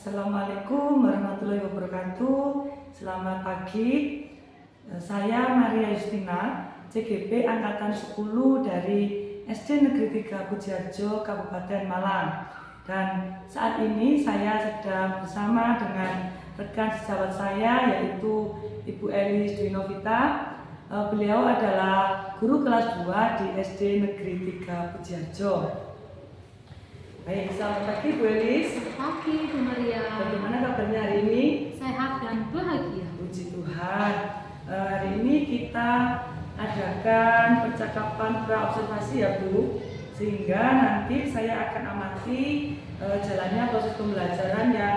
Assalamualaikum warahmatullahi wabarakatuh. Selamat pagi. Saya Maria Justina, CGP Angkatan 10 dari SD Negeri 3 Pujiharjo, Kabupaten Malang. Dan saat ini saya sedang bersama dengan rekan sejawat saya, yaitu Ibu Elis Dwi Novita. Beliau adalah guru kelas 2 di SD Negeri 3 Pujiharjo. Baik, selamat pagi Bu Elis. Selamat pagi Bu Maria. Bagaimana kabarnya hari ini? Sehat dan bahagia. Puji Tuhan. Hari ini kita adakan percakapan pra-observasi ya Bu, sehingga nanti saya akan amati jalannya proses pembelajaran yang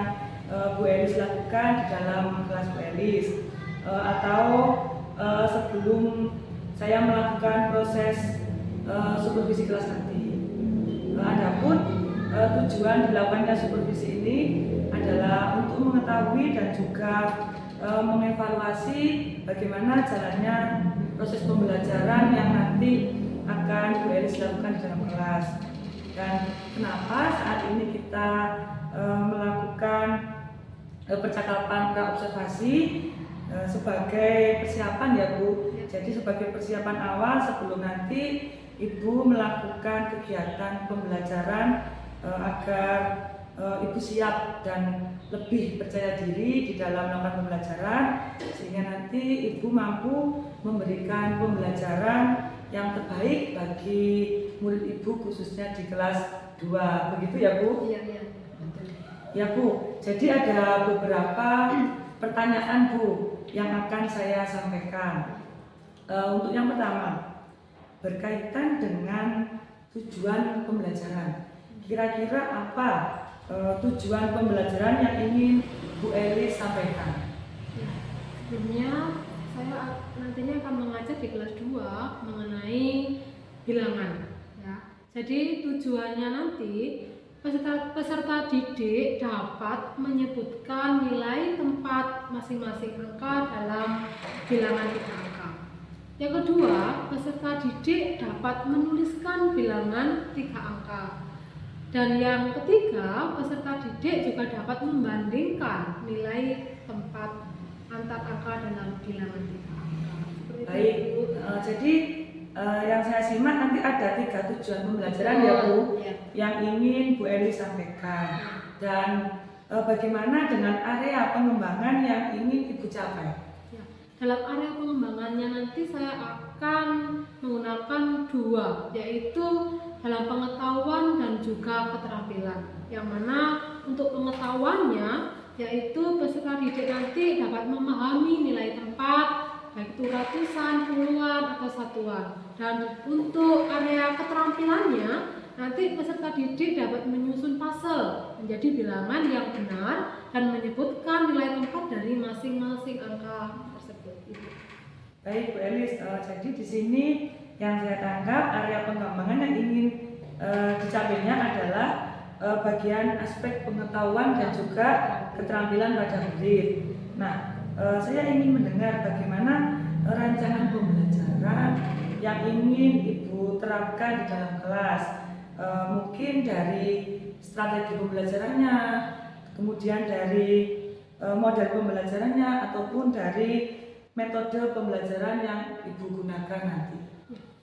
Bu Elis lakukan di dalam kelas Bu Elis, atau sebelum saya melakukan proses supervisi kelas nanti. Adapun tujuan dilakukannya supervisi ini adalah untuk mengetahui dan juga mengevaluasi bagaimana jalannya proses pembelajaran yang nanti akan Bu Elis lakukan di dalam kelas. Dan kenapa saat ini kita melakukan percakapan pra-observasi sebagai persiapan ya Bu. Jadi sebagai persiapan awal sebelum nanti Ibu melakukan kegiatan pembelajaran agar Ibu siap dan lebih percaya diri di dalam melakukan pembelajaran, sehingga nanti Ibu mampu memberikan pembelajaran yang terbaik bagi murid Ibu khususnya di kelas 2. Begitu ya Bu? Iya. Ya Bu, jadi ada beberapa pertanyaan Bu yang akan saya sampaikan. Untuk yang pertama, berkaitan dengan tujuan pembelajaran. Kira-kira apa tujuan pembelajaran yang ingin Bu Elis sampaikan? Ya, sebelumnya saya nantinya akan mengajar di kelas 2 mengenai bilangan. Ya. Jadi tujuannya nanti peserta didik dapat menyebutkan nilai tempat masing-masing angka dalam bilangan 3 angka. Yang kedua, peserta didik dapat menuliskan bilangan 3 angka. Dan yang ketiga, peserta didik juga dapat membandingkan nilai tempat antar angka dalam bilangan 3 angka. Baik, jadi yang saya simak nanti ada 3 tujuan pembelajaran ya Bu, yang ingin Bu Elis sampaikan. Dan bagaimana dengan area pengembangan yang ingin Ibu capai? Dalam area pengembangannya nanti saya akan menggunakan 2, yaitu dalam pengetahuan dan juga keterampilan. Yang mana untuk pengetahuannya, yaitu peserta didik nanti dapat memahami nilai tempat, baik itu ratusan, puluhan, atau satuan. Dan untuk area keterampilannya, nanti peserta didik dapat menyusun puzzle menjadi bilangan yang benar dan menyebutkan nilai tempat dari masing-masing angka tersebut. Baik Bu Elis, jadi di sini yang saya tangkap area pengembangan yang ingin dicapainya adalah bagian aspek pengetahuan dan juga keterampilan pada murid. Nah, saya ingin mendengar bagaimana rancangan pembelajaran yang ingin Ibu terapkan di dalam kelas. Mungkin dari strategi pembelajarannya, kemudian dari model pembelajarannya, ataupun dari metode pembelajaran yang Ibu gunakan nanti.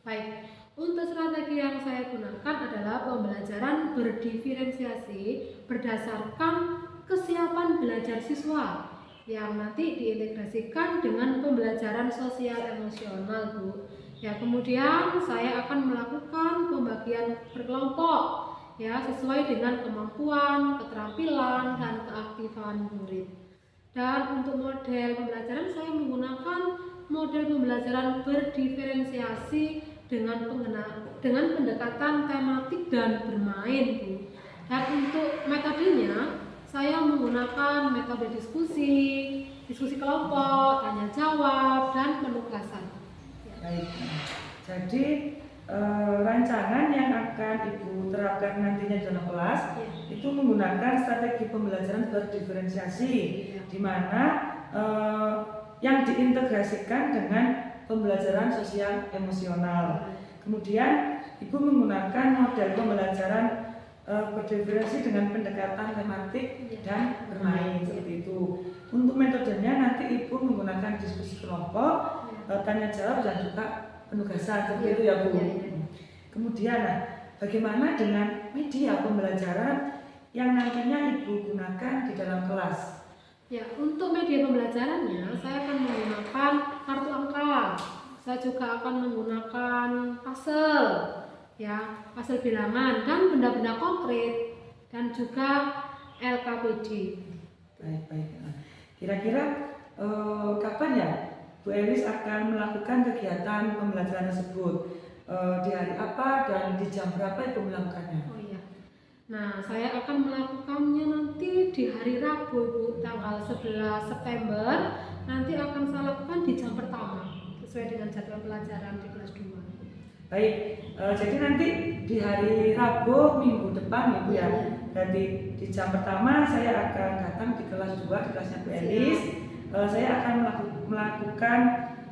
Baik, untuk strategi yang saya gunakan adalah pembelajaran berdiferensiasi berdasarkan kesiapan belajar siswa yang nanti diintegrasikan dengan pembelajaran sosial emosional Bu. Ya, kemudian saya akan melakukan pembagian berkelompok ya sesuai dengan kemampuan, keterampilan, dan keaktifan murid. Dan untuk model pembelajaran saya menggunakan model pembelajaran berdiferensiasi dengan pendekatan tematik dan bermain Bu. Dan untuk metodenya saya menggunakan metode diskusi kelompok, tanya jawab, dan penugasan. Baik, jadi rancangan yang akan Ibu terapkan nantinya dalam kelas itu menggunakan strategi pembelajaran berdiferensiasi, di mana yang diintegrasikan dengan pembelajaran sosial emosional. Kemudian Ibu menggunakan model pembelajaran berdiferensi dengan pendekatan tematik Iya. dan bermain seperti itu. Untuk metodenya nanti Ibu menggunakan diskusi kelompok, tanya jawab dan juga penugasan seperti itu ya Bu. Kemudian bagaimana dengan media pembelajaran yang nantinya Ibu gunakan di dalam kelas? Ya, untuk media pembelajarannya saya akan menggunakan kartu angka. Saya juga akan menggunakan puzzle, ya, puzzle bilangan dan benda-benda konkret dan juga LKPD. Baik. Kira-kira kapan ya Bu Elis akan melakukan kegiatan pembelajaran tersebut? Di hari apa dan di jam berapa Ibu melakukannya? Oh iya. Nah, saya akan melakukannya nanti di hari Rabu, Ibu, tanggal 11 September. Nanti akan saya lakukan di jam pertama, sesuai dengan jadwal pelajaran di kelas 2. Baik, jadi nanti di hari Rabu minggu depan Ibu ya. Berarti di jam pertama saya akan datang di kelas 2, di kelasnya Bu Elis. Saya akan melakukan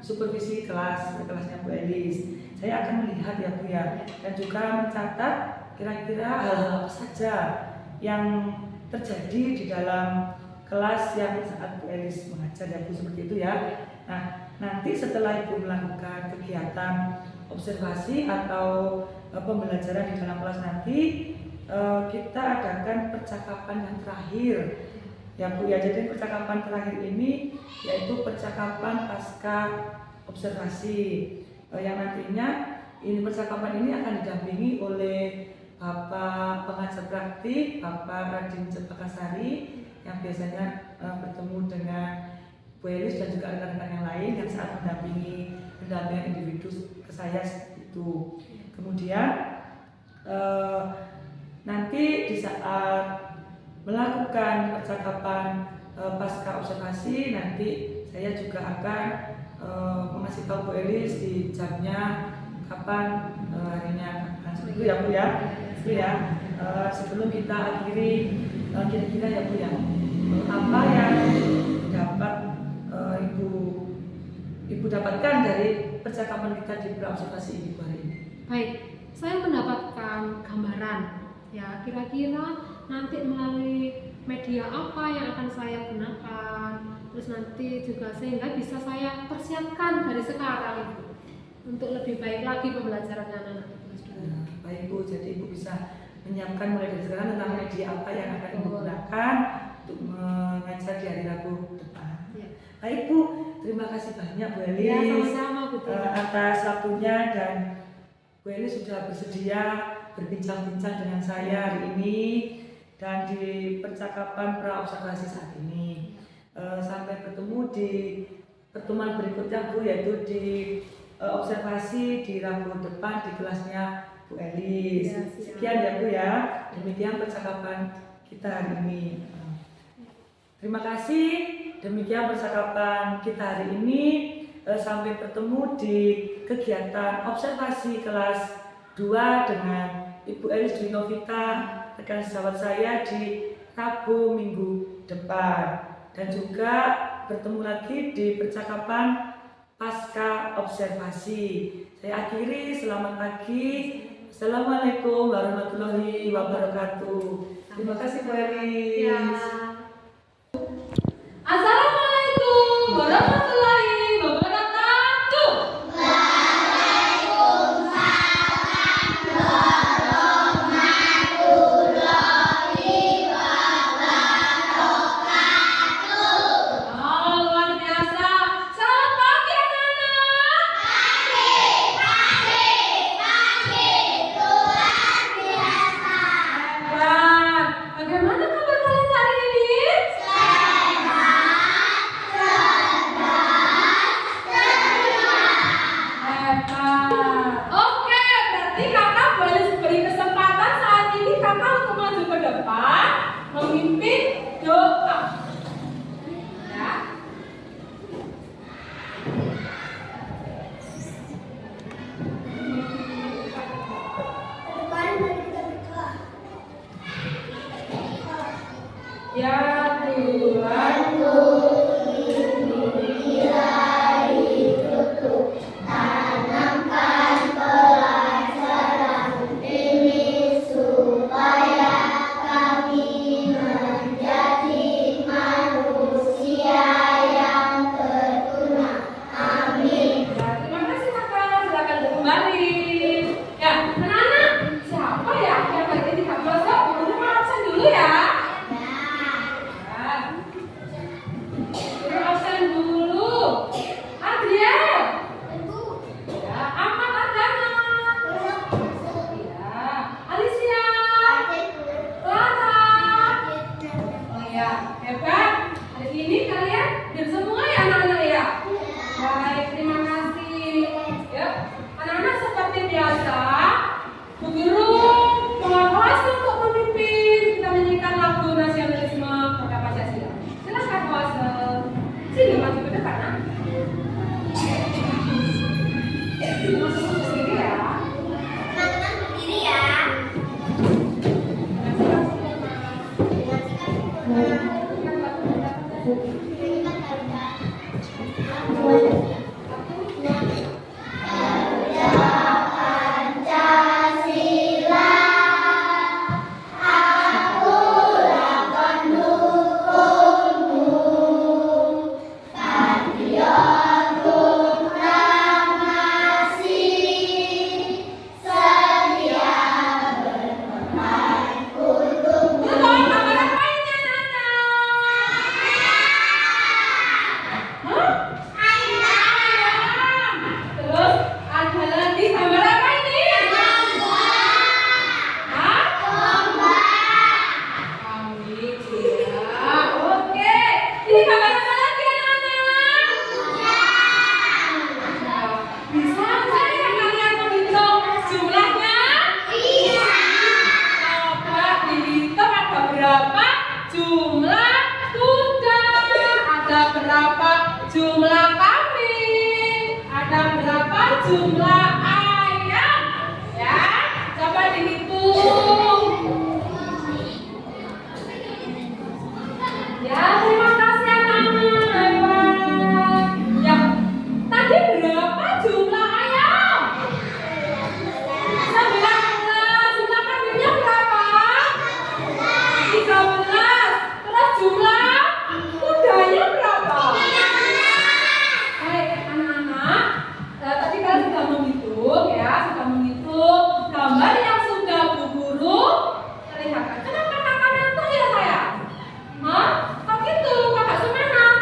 supervisi kelas, di kelasnya Bu Elis. Saya akan melihat ya Bu ya, dan juga mencatat kira-kira hal-hal apa saja yang terjadi di dalam kelas yang saat Bu Elis mengajar ya Bu, seperti itu ya. Nah, nanti setelah Ibu melakukan kegiatan observasi atau pembelajaran di dalam kelas nanti, kita adakan percakapan yang terakhir ya Bu ya. Jadi percakapan terakhir ini yaitu percakapan pasca observasi, yang nantinya percakapan ini akan didampingi oleh Bapak pengajar praktik, Bapak Radin Cepakasari, yang biasanya bertemu dengan Bu Elis dan juga rekan-rekan yang lain yang saat mendampingi pendampingan individu ke saya seperti itu. Kemudian nanti di saat melakukan percakapan pasca observasi, nanti saya juga akan mengasih tahu Bu Elis di jamnya kapan, harinya kapan, seperti itu ya Bu ya. Itu ya. Sebelum kita akhiri, kira-kira ya Bu ya, apa yang dapat Ibu dapatkan dari percakapan kita di observasi ini hari ini? Baik, saya mendapatkan gambaran ya, kira-kira nanti melalui media apa yang akan saya gunakan, terus nanti juga sehingga bisa saya persiapkan dari sekarang Ibu, untuk lebih baik lagi pembelajarannya anak-anak kelas 2. Baik Bu, jadi Ibu bisa menyiapkan mulai dari sekarang tentang media apa yang akan Ibu gunakan untuk mengajar di hari Rabu depan. Ya. Baik Bu, terima kasih banyak Bu Elis, Ya, sama-sama Bu Tina. atas waktunya, dan Bu Elis sudah bersedia berbincang-bincang dengan saya hari ini dan di percakapan pra-observasi saat ini. Sampai bertemu di pertemuan berikutnya Bu, yaitu di observasi di Rabu depan di kelasnya Bu Elis. Ya, sekian ya Bu ya, demikian percakapan kita hari ini. Terima kasih, demikian percakapan kita hari ini. Sampai bertemu di kegiatan observasi kelas 2 dengan Ibu Elis Dwi Novita, rekan sejawat saya, di Rabu minggu depan, dan juga bertemu lagi di percakapan pasca observasi. Saya akhiri, selamat pagi. Assalamualaikum warahmatullahi wabarakatuh. Terima kasih Bu Elis. Ya. Assalamualaikum warahmatullahi wabarakatuh. Oh, luar biasa. Selamat pagi anak-anak. Hebat. Bagaimana kabar kalian hari ini? Jumlah ayam, ya, coba dihitung. Ya, terima kasih anak-anak. Ya, tadi berapa jumlah ayam? 19. Jumlah kambingnya berapa? 13. Terus jumlah kudanya berapa? Baik, anak-anak. Tadi kalian sudah menghitung, ya, sudah menghitung gambar yang sudah Bu Guru perlihatkan. Kenapa kakak ngantuk ya sayang? Hah? Kok gitu? Kakak semangat?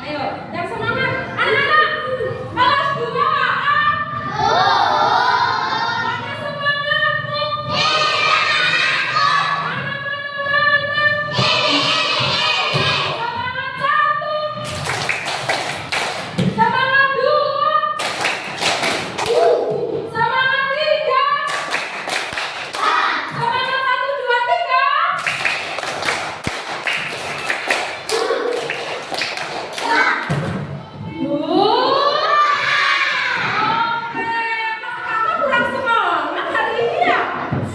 Ayo, yang semangat. Anak-anak, kelas 2 Kakak semangat. Semangat 2. Semangat 3. Semangat 1, 2, 3. Oke, kakak kurang semangat hari ini ya.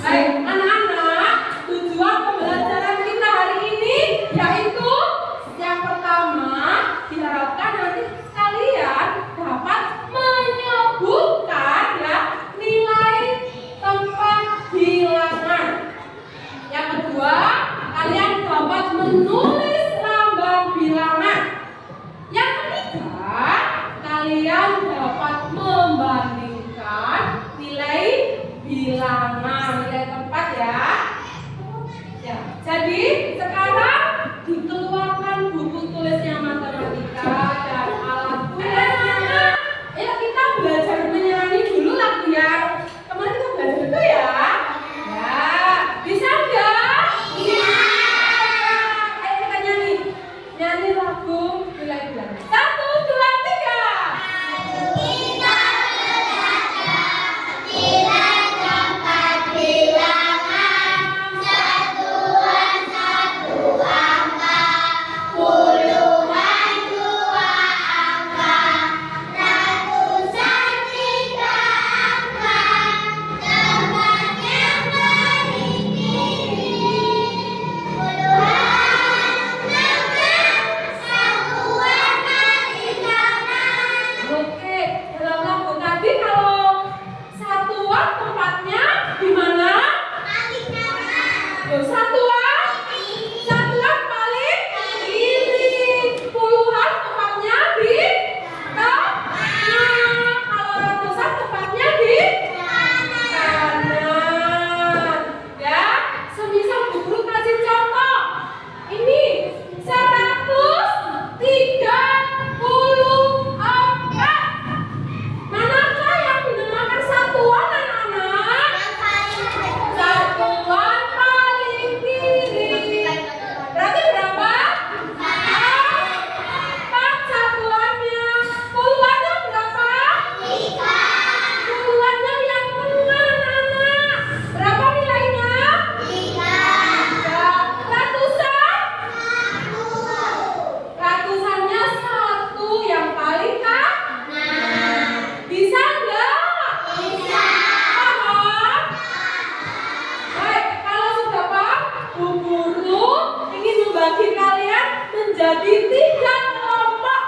Baik, anak-anak, tujuan pembelajaran kita hari ini yaitu yang pertama diharapkan nanti kalian dapat menyebutkan ya nilai tempat bilangan. Yang kedua, kalian dapat menulis lambang bilangan. Yang ketiga, kalian dapat membandingkan nilai bilangan, nilai tempat ya. Ya, jadi sekarang dikeluarkan buku tulisnya matematika dan alat tulisnya. Ayo kita belajar menyanyi dulu lagu yang kemarin kita belajar itu ya. Ya, bisa enggak? Bisa. Ayo kita nyanyi. Nyanyi lagu nilai bilangan. 1, 2, 3. Kita belajar nilai tempat bilangan. Satuan satu angka, puluhan dua angka, ratusan tiga angka, tempat yang berdiri. Puluhan, enam, satuan menjadi 3 kelompok.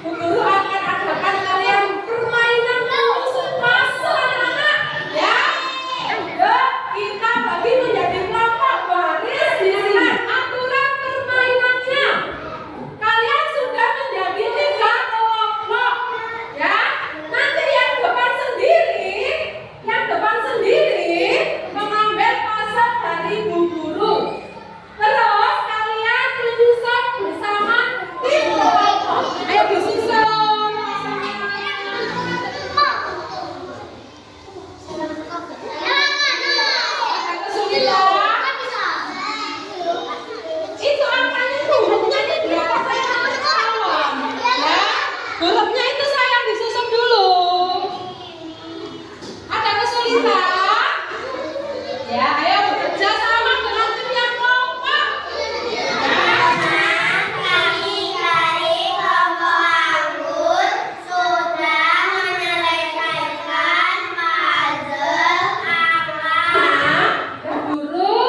Bu Guru akan adakan kalian permainan menyusun puzzle anak-anak, ya. Ayo kita bagi menjadi kelompok baris dengan aturan permainannya. Kalian sudah menjadi 3 kelompok, ya. Nanti yang depan sendiri mengambil puzzle dari Bu Guru. Terus kalian menyusun bersama tim kelompok. Ayo disusun. Kesulitan. Itu angkanya tuh hurufnya ini berapa saya harus kawan, ya. Hurufnya itu sayang disusun dulu. Ada kesulitan? Ya, ayo bekerja sama dengan tim yang kompak. Kami dari kelompok anggur sudah menyelesaikan puzzle Nah, Bu Guru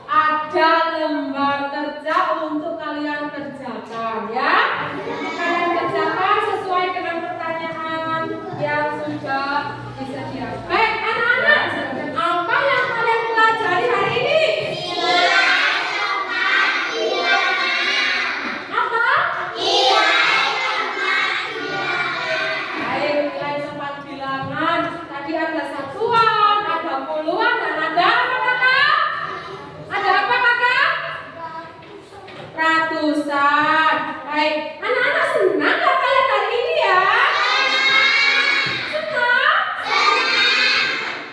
ada lembar kerja untuk kalian kerjakan, ya. Kalian kerjakan sesuai dengan pertanyaan yang sudah disediakan. Baik, anak-anak, apa yang kalian pelajari hari ini? Apa? Baik, nilai tempat bilangan. Tadi ada satuan, ada puluhan, dan ada apa kakak? Ada apa kakak? Ratusan. Baik, anak-anak senang nggak kalian hari ini ya? Senang?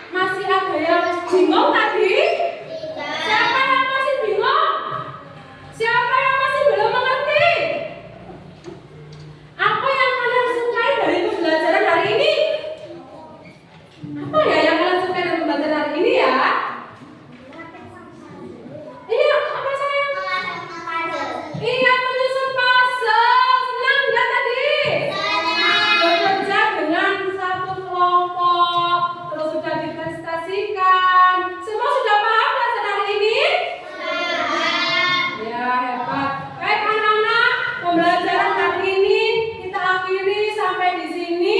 Masih ada yang bingung tadi? Siapa yang masih bingung? Siapa yang masih belum mengerti? Apa yang kalian sukai dari pembelajaran hari ini? Apa ya yang kalian sukai dari pembelajaran hari ini ya? Iya, apa sayang? Iya, menyusun puzzle. Senang nggak tadi? Bekerja dengan satu kelompok. Terus sudah dipresentasikan. Semua sudah paham belajar hari ini? Ya, hebat. Baik anak-anak, pembelajaran hari ini kita akhiri sampai di sini.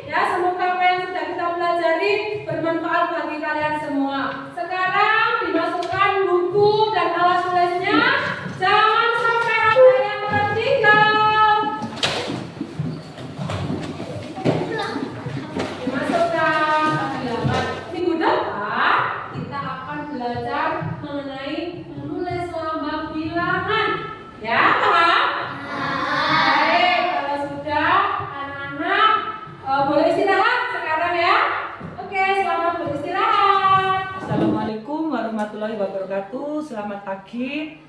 Ya, semoga apa yang sudah kita pelajari bermanfaat bagi kalian semua. Sekarang dimasukkan buku dan alat tulisnya. Jangan sampai ada yang tertinggal. Dimasukkan ke halaman. Minggu depan kita akan belajar mengenai menulis lambang bilangan. Ya, paham? Baik, kalau sudah anak-anak boleh istirahat sekarang ya. Oke, selamat beristirahat. Assalamualaikum warahmatullahi wabarakatuh. Selamat pagi.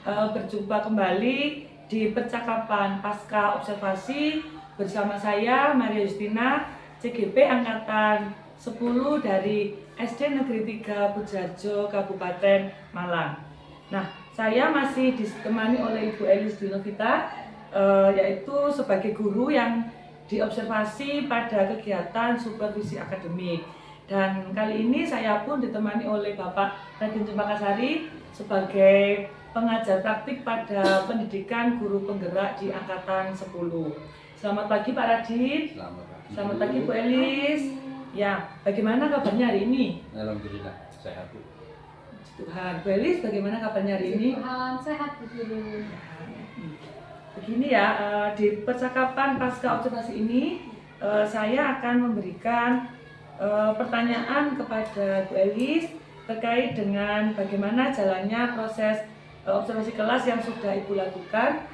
Berjumpa kembali di percakapan pasca observasi bersama saya Maria Justina, CGP angkatan 10 dari SD Negeri 3 Pujajo, Kabupaten Malang. Nah, saya masih ditemani oleh Ibu Elis Dinovita, yaitu sebagai guru yang diobservasi pada kegiatan supervisi akademik. Dan kali ini saya pun ditemani oleh Bapak Raden Cempakasari sebagai pengajar praktik pada pendidikan guru penggerak di angkatan 10. Selamat pagi Pak Radin. Selamat pagi. Selamat pagi Bu Elis. Ya, bagaimana kabarnya hari ini? Alhamdulillah sehat Bu. Tuhan. Bu Elis, bagaimana kabarnya hari ini? Tuhan sehat Bu Guru. Begini ya, di percakapan pasca observasi ini saya akan memberikan pertanyaan kepada Bu Elis terkait dengan bagaimana jalannya proses observasi kelas yang sudah Ibu lakukan,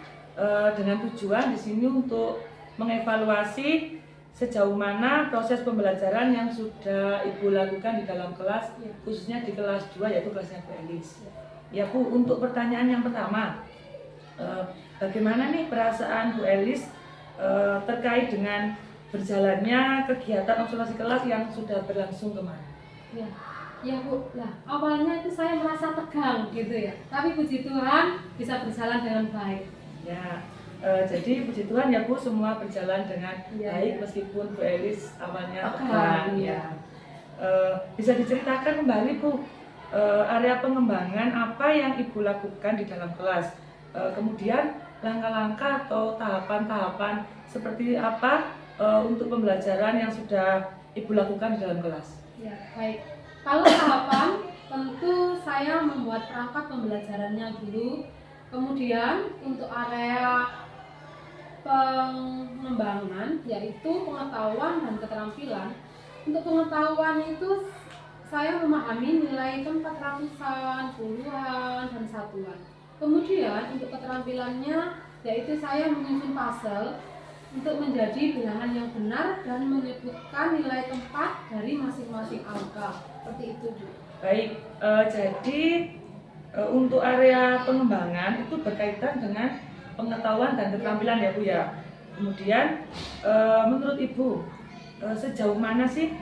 dengan tujuan di sini untuk mengevaluasi sejauh mana proses pembelajaran yang sudah Ibu lakukan di dalam kelas, khususnya di kelas 2 yaitu kelasnya Bu Elis. Ya Bu, untuk pertanyaan yang pertama, bagaimana nih perasaan Bu Elis terkait dengan berjalannya kegiatan observasi kelas yang sudah berlangsung kemarin? Ya Bu, lah awalnya itu saya merasa tegang gitu ya. Tapi puji Tuhan bisa berjalan dengan baik. Ya, jadi puji Tuhan ya Bu, semua berjalan dengan baik meskipun Bu Elis awalnya tegang. Ya. Bisa diceritakan kembali Bu, area pengembangan apa yang Ibu lakukan di dalam kelas? Kemudian langkah-langkah atau tahapan-tahapan seperti apa untuk pembelajaran yang sudah Ibu lakukan di dalam kelas? Ya, baik. Kalau tahapan, tentu saya membuat perangkat pembelajarannya dulu. Kemudian untuk area pengembangan, yaitu pengetahuan dan keterampilan. Untuk pengetahuan itu saya memahami nilai tempat ratusan, puluhan, dan satuan. Kemudian untuk keterampilannya, yaitu saya menyusun puzzle untuk menjadi bilangan yang benar dan menyebutkan nilai tempat dari masing-masing angka. Seperti itu, Bu. Baik, jadi untuk area pengembangan itu berkaitan dengan pengetahuan dan keterampilan ya Bu ya. Kemudian menurut Ibu sejauh mana sih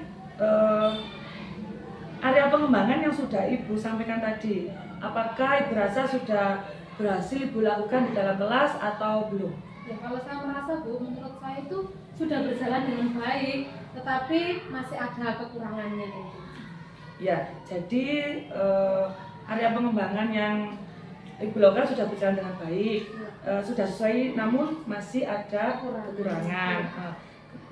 area pengembangan yang sudah Ibu sampaikan tadi? Apakah Ibu rasa sudah berhasil Ibu lakukan di dalam kelas atau belum? Ya, kalau saya merasa, Bu, menurut saya itu sudah berjalan dengan baik, tetapi masih ada kekurangannya tentu. Ya, jadi area pengembangan yang Ibu lakukan sudah berjalan dengan baik, sudah sesuai, namun masih ada kekurangan.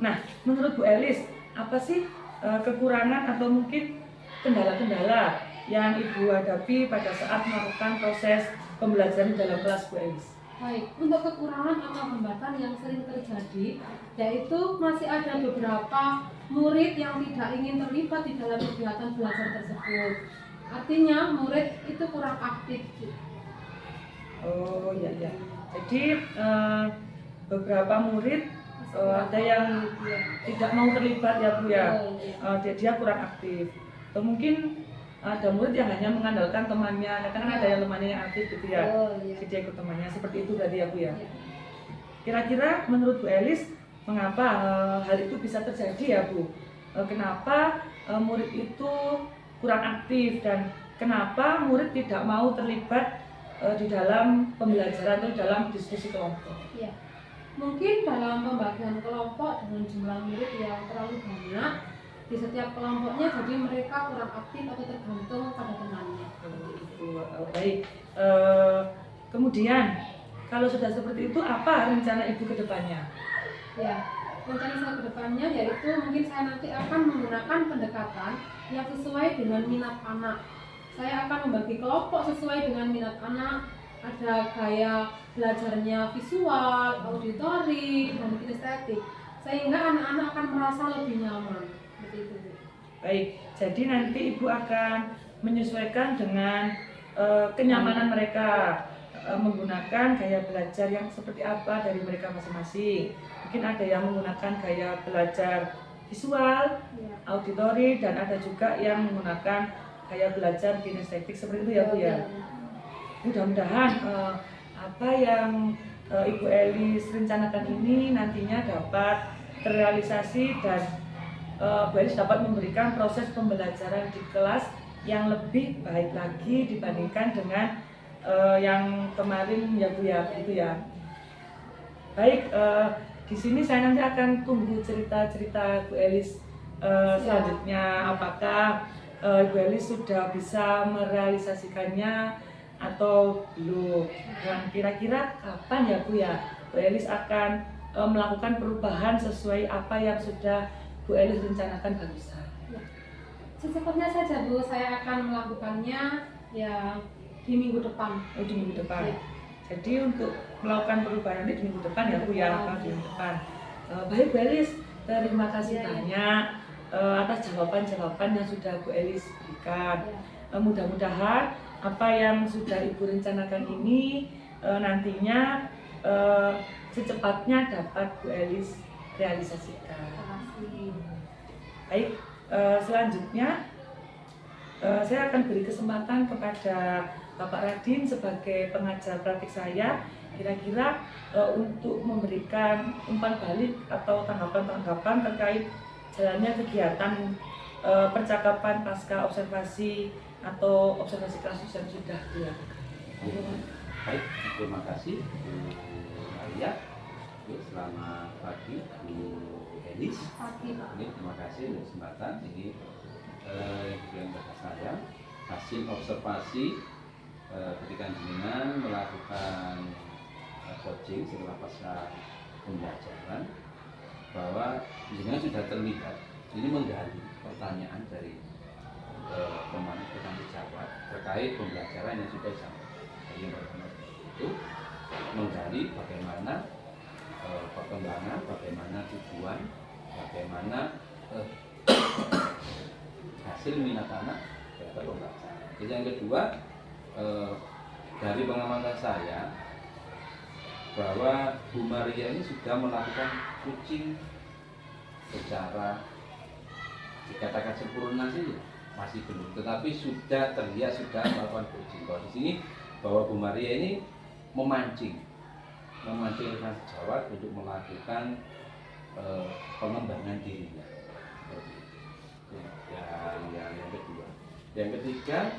Nah, menurut Bu Elis, apa sih kekurangan atau mungkin kendala-kendala yang Ibu hadapi pada saat melakukan proses pembelajaran dalam kelas Bu Elis? Baik, untuk kekurangan atau hambatan yang sering terjadi, yaitu masih ada beberapa murid yang tidak ingin terlibat di dalam kegiatan belajar tersebut. Artinya murid itu kurang aktif. Oh ya ya. Jadi beberapa murid ada yang tidak mau terlibat ya Bu ya. Dia kurang aktif. Atau mungkin ada murid yang hanya mengandalkan temannya, karena ada yang temannya yang aktif gitu ya. Jadi dia ikut temannya, seperti itu tadi ya Bu ya. Kira-kira menurut Bu Elis, mengapa hal itu bisa terjadi ya Bu? Kenapa murid itu kurang aktif dan kenapa murid tidak mau terlibat di dalam pembelajaran atau dalam diskusi kelompok? Ya, mungkin dalam pembagian kelompok dengan jumlah murid yang terlalu banyak di setiap kelompoknya, jadi mereka kurang aktif atau tergantung pada temannya. Baik. Kemudian kalau sudah seperti itu, apa rencana Ibu ke depannya? Ya, rencana saya ke depannya yaitu mungkin saya nanti akan menggunakan pendekatan yang sesuai dengan minat anak. Saya akan membagi kelompok sesuai dengan minat anak. Ada gaya belajarnya visual, auditori, dan kinestetik, sehingga anak-anak akan merasa lebih nyaman. Seperti itu. Baik, jadi nanti Ibu akan menyesuaikan dengan kenyamanan mereka, menggunakan gaya belajar yang seperti apa dari mereka masing-masing. Mungkin ada yang menggunakan gaya belajar visual, auditori, dan ada juga yang menggunakan gaya belajar kinestetik, seperti itu ya Bu ya. Mudah-mudahan apa yang Ibu Elis rencanakan ini nantinya dapat terrealisasi dan Bu Elis dapat memberikan proses pembelajaran di kelas yang lebih baik lagi dibandingkan dengan yang kemarin ya Bu ya, gitu ya. Baik, di sini saya nanti akan tunggu cerita-cerita Bu Elis selanjutnya. Apakah Ibu Elis sudah bisa merealisasikannya atau belum? Dan kira-kira kapan ya Bu ya Bu Elis akan melakukan perubahan sesuai apa yang sudah Bu Elis rencanakan barusan? Secepatnya saja Bu, saya akan melakukannya ya di minggu depan. Oh, di minggu depan. Ya. Jadi untuk melakukan perubahan ini di minggu depan ya Bu ya, di minggu depan. Baik Bu Elis, terima kasih banyak atas jawaban-jawaban yang sudah Bu Elis berikan. Mudah-mudahan apa yang sudah Ibu rencanakan ini nantinya secepatnya dapat Bu Elis realisasikan. Baik, selanjutnya saya akan beri kesempatan kepada Bapak Radin sebagai pengajar praktik saya, kira-kira untuk memberikan umpan balik atau tanggapan-tanggapan terkait jalannya kegiatan percakapan pasca observasi atau observasi kasus yang sudah dilakukan. Baik, terima kasih Bu Maria. Selamat pagi Bu Elis. Ini terima kasih untuk kesempatan ini yang kata saya hasil observasi ketika jenengan melakukan coaching setelah pasca pembelajaran bahwa dengan sudah terlihat ini menggali pertanyaan dari teman kita dijawab terkait pembelajaran yang sudah disampaikan. Jadi yang pertama itu menggali bagaimana perkembangan, bagaimana tujuan, bagaimana hasil minat anak terhadap pembelajaran. Jadi yang kedua dari pengamatan saya bahwa Bu Maria ini sudah melakukan coaching secara dikatakan sempurna sih masih belum, tetapi sudah terlihat sudah melakukan coaching. Kalau di sini bahwa Bu Maria ini memancing rekan sejawat untuk melakukan pengembangan dirinya. Yang kedua, yang ketiga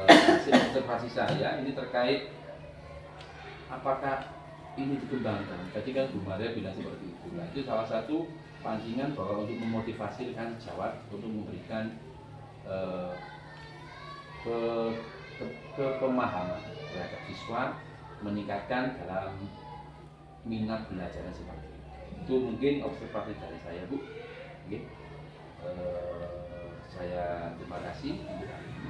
hasil observasi saya ini terkait apakah ini dikembangkan. Tadi kan Bu Maria bilang seperti itu. Nah, itu salah satu pancingan bahwa untuk memotivasi rekan sejawat untuk memberikan pemahaman terhadap siswa, meningkatkan dalam minat belajarnya seperti itu. Itu mungkin observasi dari saya, Bu. Oke. Saya terima kasih untuk hari ini.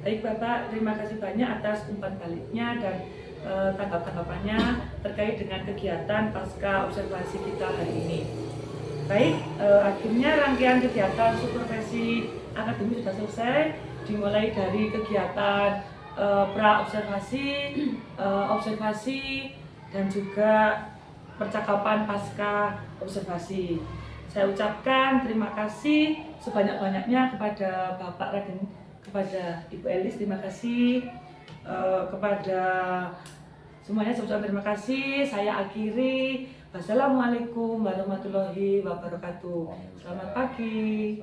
Baik Bapak, terima kasih banyak atas umpan baliknya dan tanggapan-tanggapannya terkait dengan kegiatan pasca observasi kita hari ini. Baik, akhirnya rangkaian kegiatan supervisi akademik sudah selesai, dimulai dari kegiatan pra-observasi, observasi, dan juga percakapan pasca observasi. Saya ucapkan terima kasih sebanyak-banyaknya kepada Bapak Raden, kepada Ibu Elis, terima kasih, kepada semuanya saya ucapkan terima kasih. Saya akhiri. Wassalamualaikum warahmatullahi wabarakatuh. Selamat pagi.